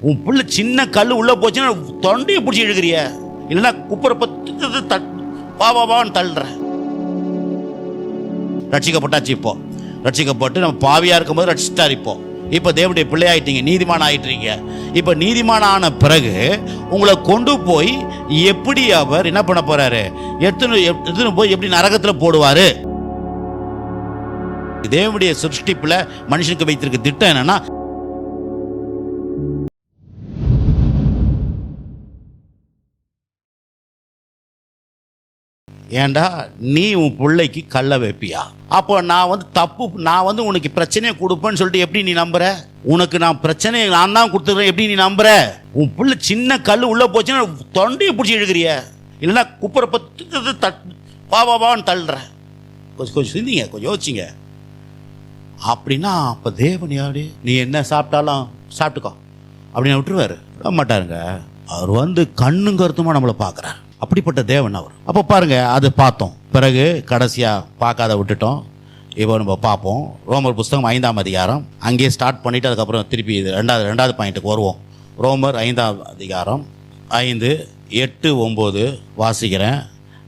உன் பிள்ளை சின்ன கல் உள்ள போச்சுன்னா தொண்டையை பிடிச்சி இழுக்கிறிய, இல்லைன்னா குப்பரை பத்து பாவான்னு தள்ளுற. ரட்சிக்கப்பட்டாச்சு. இப்போ ரட்சிக்கப்பட்டு நம்ம பாவியா இருக்கும்போது ரட்சித்தார். இப்போ தேவனுடைய பிள்ளை ஆயிட்டீங்க, நீதிமான் ஆயிட்டீங்க. இப்போ நீதிமான ஆன பிறகு உங்களை கொண்டு போய் எப்படி அவர் என்ன பண்ண போறாரு, எடுத்துன்னு போய் எப்படி நரகத்தில் போடுவாரு. தேவனுடைய சிருஷ்டிப்புல மனுஷனுக்கு வைத்திருக்க திட்டம் என்னன்னா, ஏண்டா நீ உன் பிள்ளைக்கு கல்லை வைப்பியா? அப்போ நான் வந்து உனக்கு பிரச்சனையை கொடுப்பேன்னு சொல்லிட்டு எப்படி நீ நம்புற? உனக்கு நான் பிரச்சனையை நான் தான் கொடுத்துருக்கேன், எப்படி நீ நம்புற? உன் பிள்ளை சின்ன கல் உள்ள போச்சுன்னா தொண்டையை பிடிச்சி இழுக்கிறிய, இல்லைன்னா குப்பரை பத்து பாவான்னு தள்ளுற. கொஞ்சம் சிந்திங்க, கொஞ்சம் யோசிச்சிங்க. அப்படின்னா அப்போ தேவன் யாரு? நீ என்ன சாப்பிட்டாலும் சாப்பிட்டுக்கோ அப்படின்னு விட்டுருவாரு? விட மாட்டாருங்க. அவர் வந்து கண்ணும் கருத்துமா நம்மளை பார்க்குறாரு. அப்படிப்பட்ட தேவன் அவர். அப்போ பாருங்க, அது பார்த்தோம். பிறகு கடைசியாக பார்க்காத விட்டுட்டோம். இப்போ நம்ம பார்ப்போம். ரோமர் புஸ்தகம் 5ஆம் அதிகாரம். அங்கேயே ஸ்டார்ட் பண்ணிவிட்டு அதுக்கப்புறம் திருப்பி ரெண்டாவது பாயிண்ட்டுக்கு வருவோம். ரோமர் 5ஆம் அதிகாரம் 5, 8, 9 வாசிக்கிறேன்.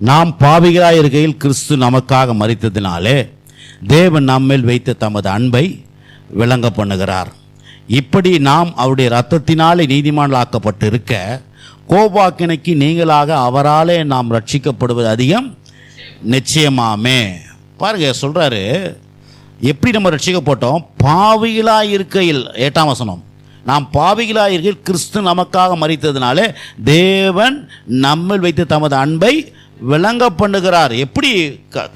நாம் பாவிகளாய் இருக்கையில் கிறிஸ்து நமக்காக மரித்ததினாலே தேவன் நம்மேல் வைத்த தமது அன்பை விளங்க பண்ணுகிறார். இப்படி நாம் அவருடைய இரத்தத்தினாலே நீதிமான்களாக்கப்பட்டு இருக்க, கோபாக்கினைக்கு நீங்களாக அவராலே நாம் ரட்சிக்கப்படுவது அதிகம் நிச்சயமாமே. பாருங்க சொல்றாரு, எப்படி நம்ம ரட்சிக்கப்பட்டோம்? பாவிகளாய் இருக்கையில். 8ஆம் வசனம், நாம் பாவிகளாய் இருக்கையில் கிறிஸ்து நமக்காக மரித்ததினாலே தேவன் நம்மில் வைத்து தமது அன்பை விளங்க பண்ணுகிறார். எப்படி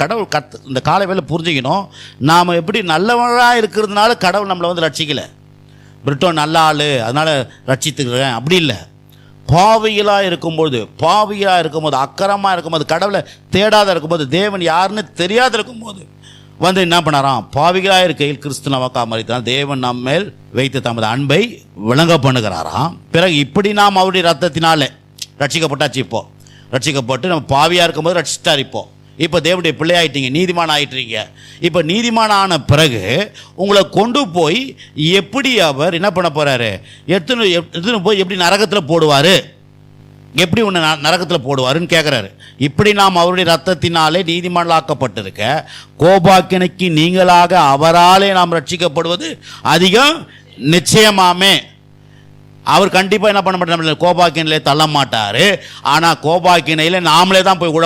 கடவுள் இந்த காலை வேளை புரிஞ்சுக்கணும். நாம் எப்படி நல்லவனாக இருக்கிறதுனால கடவுள் நம்மளை வந்து ரட்சிக்கலை. பிரிட்டோ நல்ல ஆள் அதனால் ரட்சித்துக்கிறேன் அப்படி இல்லை. பாவிகளாக இருக்கும்போது அக்கறமாக இருக்கும்போது, கடவுளை தேடாத இருக்கும்போது, தேவன் யாருன்னு தெரியாத இருக்கும்போது வந்து என்ன பண்ணாராம்? பாவிகளாக இருக்கையில் கிறிஸ்து நமக்காக மரித்தார், தேவன் நம்மேல் வைத்து தமது அன்பை விளங்க பண்ணுகிறாராம். பிறகு இப்படி நாம் அவருடைய ரத்தத்தினாலே ரட்சிக்கப்பட்டாச்சு. இப்போ ரட்சிக்கப்பட்டு நம்ம பாவியாக இருக்கும்போது ரட்சித்தார். இப்போ தேவனுடைய பிள்ளை ஆயிட்டீங்க, நீதிமான் ஆயிட்டீங்க. இப்போ நீதிமான ஆன பிறகு உங்களை கொண்டு போய் எப்படி அவர் என்ன பண்ண போறாரு, எடுத்துன்னு போய் எப்படி நரகத்தில் போடுவார், எப்படி உன்னை நரகத்தில் போடுவாருன்னு கேட்குறாரு. இப்படி நாம் அவருடைய ரத்தத்தினாலே நீதிமான்களாக்கப்பட்டிருக்க, கோபாக்கினைக்கு நீங்களாக அவராலே நாம் ரட்சிக்கப்படுவது அதிகம் நிச்சயமாமே. அவர் கண்டிப்பாக என்ன பண்ண மாட்டார், நம்மள கோபாக்கினையிலே தள்ள மாட்டார். ஆனால் கோபாக்கினையில் நாமளே தான் போய்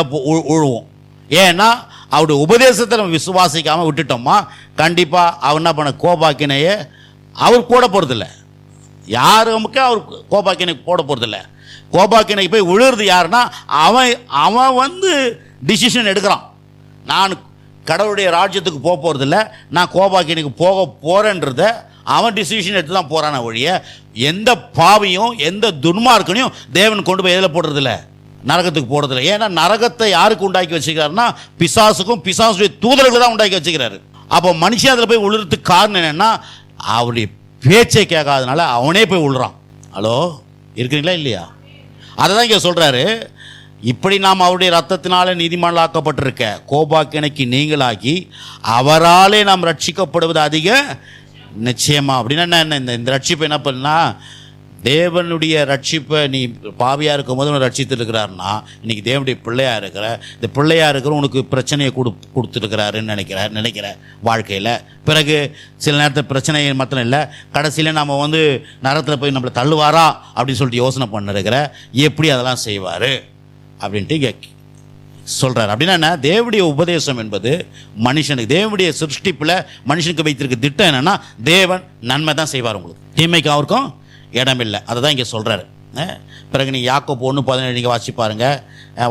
உழுவோம். ஏன்னா அவருடைய உபதேசத்தை நம்ம விசுவாசிக்காமல் விட்டுட்டோமா, கண்டிப்பாக அவர் என்ன பண்ண, கோபாக்கினையை அவர் போட போகிறதில்ல. யாருமுக்கு அவர் கோபாக்கினை போட போகிறதில்ல. கோபாக்கினை போய் விழுறது யாருன்னா, அவன் வந்து டிசிஷன் எடுக்கிறான். நான் கடவுளுடைய ராஜ்யத்துக்கு போக போகிறதில்ல, நான் கோபாக்கினைக்கு போக போகிறேன்றத அவன் டிசிஷன் எடுத்து தான் போகிறான ஒழிய, எந்த பாவியும் எந்த துன்மார்க்கனையும் தேவன் கொண்டு போய் எதில் போடுறதில்ல, நரகத்துக்கு போடுறதில்ல. ஏன்னா நரகத்தை யாருக்கு உண்டாக்கி வச்சுக்கிறாருன்னா, பிசாசுக்கும் பிசாசுடைய தூதர்களுக்கு தான் உண்டாக்கி வச்சுக்கிறாரு. அப்போ மனுஷன் அதில் போய் விழுறதுக்கு காரணம் என்னென்னா, அவருடைய பேச்சை கேட்காதனால அவனே போய் விழுறான். ஹலோ, இருக்கிறீங்களா இல்லையா? அதை தான் இங்கே சொல்கிறாரு. இப்படி நாம் அவருடைய ரத்தத்தினாலே நீதிமான்களாக்கப்பட்டிருக்க, கோபாக்கினைக்கு நீங்களாகி அவராலே நாம் ரட்சிக்கப்படுவது அதிக நிச்சயமா. அப்படின்னா என்ன? இந்த ரட்சிப்பை என்ன பண்ணா, தேவனுடைய ரட்சிப்பை நீ பாவியாக இருக்கும் போது உனக்கு ரட்சித்து இருக்கிறாருன்னா, இன்னைக்கு தேவனுடைய பிள்ளையாக இருக்கிற, இந்த பிள்ளையாக இருக்கிற உனக்கு பிரச்சனையை கொடுத்துருக்கிறாருன்னு நினைக்கிற வாழ்க்கையில். பிறகு சில நேரத்தில் பிரச்சனை மாத்திரம் இல்லை, கடைசியில் நம்ம வந்து நரகத்தில் போய் நம்மளை தள்ளுவாரா அப்படின்னு சொல்லிட்டு யோசனை பண்ணிருக்கிற, எப்படி அதெல்லாம் செய்வார் அப்படின்ட்டு சொல்கிறார். அப்படின்னா என்ன? தேவனுடைய உபதேசம் என்பது மனுஷனுக்கு, தேவனுடைய சிருஷ்டிப்பில் மனுஷனுக்கு வைத்திருக்க திட்டம் என்னென்னா, தேவன் நன்மை தான் செய்வார், உங்களுக்கு தீமைக்கு அவருக்கும் இடமில்லை. அதை தான் இங்கே சொல்கிறாரு. பிறகு நீங்கள் யாக்கோபு 1:17 நீங்கள் வாசிப்பாருங்க.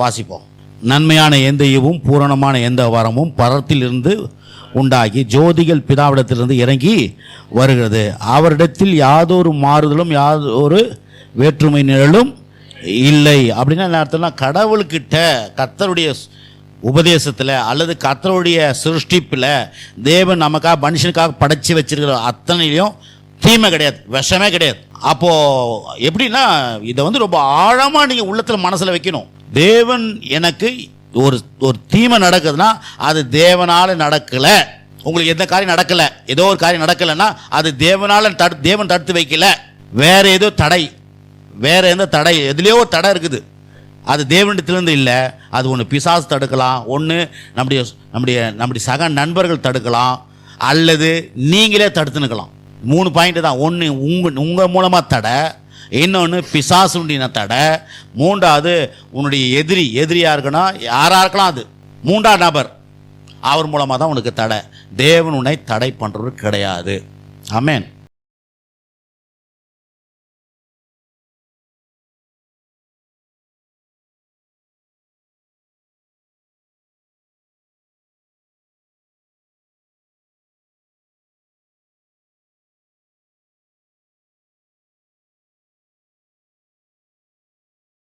வாசிப்போம். நன்மையான எந்த ஈவும் பூரணமான எந்த வரமும் பரத்திலிருந்து உண்டாகி ஜோதிகள் பிதாவிடத்திலிருந்து இறங்கி வருகிறது. அவரிடத்தில் யாதொரு மாறுதலும் யாதொரு வேற்றுமை நிழலும் இல்லை. அப்படின்னா என்ன அர்த்தம்னா, கடவுள்கிட்ட கர்த்தருடைய உபதேசத்தில் அல்லது கர்த்தருடைய சிருஷ்டிப்பில் தேவன் நமக்காக மனுஷனுக்காக படைச்சி வச்சிருக்கிற அத்தனையிலையும் தீமை கிடையாது, விஷமே கிடையாது. அப்போ எப்படின்னா இதை வந்து ரொம்ப ஆழமாக நீங்கள் உள்ளத்தில் மனசில் வைக்கணும். தேவன் எனக்கு ஒரு ஒரு தீமை நடக்குதுன்னா அது தேவனால் நடக்கலை. உங்களுக்கு எந்த காரியம் நடக்கலை, ஏதோ ஒரு காரியம் நடக்கலைன்னா அது தேவனால் தேவன் தடுத்து வைக்கல. வேற ஏதோ தடை, வேற எந்த தடை, எதுலேயோ ஒரு தடை இருக்குது. அது தேவனிடத்திலிருந்து இல்லை. அது ஒன்று பிசாசு தடுக்கலாம், ஒன்று நம்முடைய நம்முடைய நம்முடைய சக நண்பர்கள் தடுக்கலாம், அல்லது நீங்களே தடுத்துனுக்கலாம். 3 பாயிண்ட் தான். ஒன்று உங்கள் மூலமாக தடை, இன்னொன்று பிசாசுண்டின தடை, மூன்றாவது உன்னுடைய எதிரியாக இருக்குன்னா யாராக இருக்கலாம் அது 3ஆம் நபர், அவர் மூலமாக தான் உனக்கு தடை. தேவன் உன்னை தடை பண்ணுறது கிடையாது. ஆமென்.